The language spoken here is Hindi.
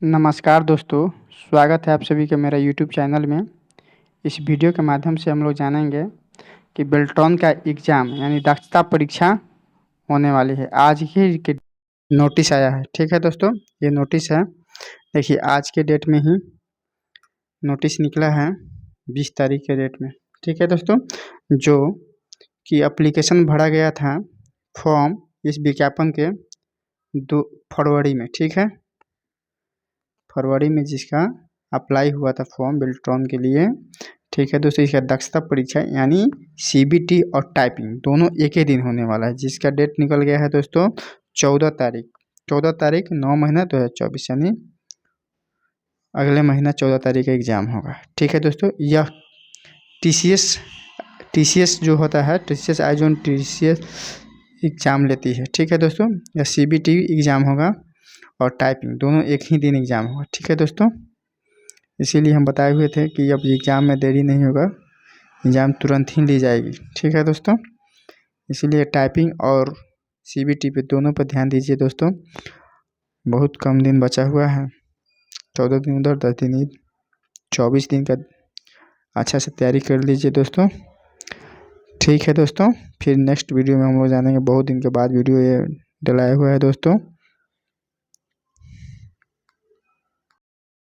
नमस्कार दोस्तों, स्वागत है आप सभी का मेरा यूट्यूब चैनल में। इस वीडियो के माध्यम से हम लोग जानेंगे कि बेल्ट्रॉन का एग्ज़ाम यानी दक्षता परीक्षा होने वाली है। आज ही के नोटिस आया है। ठीक है दोस्तों, ये नोटिस है। देखिए, आज के डेट में ही नोटिस निकला है, 20 तारीख के डेट में। ठीक है दोस्तों, जो कि एप्लीकेशन भरा गया था फॉर्म इस विज्ञापन के 2 फरवरी में। ठीक है, फरवरी में जिसका अप्लाई हुआ था फॉर्म बेल्ट्रॉन के लिए। ठीक है दोस्तों, इसका दक्षता परीक्षा यानी सीबीटी और टाइपिंग दोनों एक ही दिन होने वाला है, जिसका डेट निकल गया है दोस्तों 14 तारीख 9 महीना 2024, यानी अगले महीना 14 तारीख का एग्ज़ाम होगा। ठीक है दोस्तों, यह टीसीएस जो होता है, टीसीएस आईजोन टीसीएस एग्ज़ाम लेती है। ठीक है दोस्तों, यह सीबीटी एग्ज़ाम होगा और टाइपिंग दोनों एक ही दिन एग्ज़ाम होगा। ठीक है दोस्तों, इसीलिए हम बताए हुए थे कि अब एग्ज़ाम में देरी नहीं होगा, एग्ज़ाम तुरंत ही ली जाएगी। ठीक है दोस्तों, इसीलिए टाइपिंग और सीबीटी पे दोनों पर ध्यान दीजिए दोस्तों। बहुत कम दिन बचा हुआ है, 14 दिन उधर 10 दिन इधर, 24 दिन का अच्छा से तैयारी कर लीजिए दोस्तों। ठीक है दोस्तों, फिर नेक्स्ट वीडियो में हम लोग जानेंगे। बहुत दिन के बाद वीडियो ये डलाया हुआ है दोस्तों।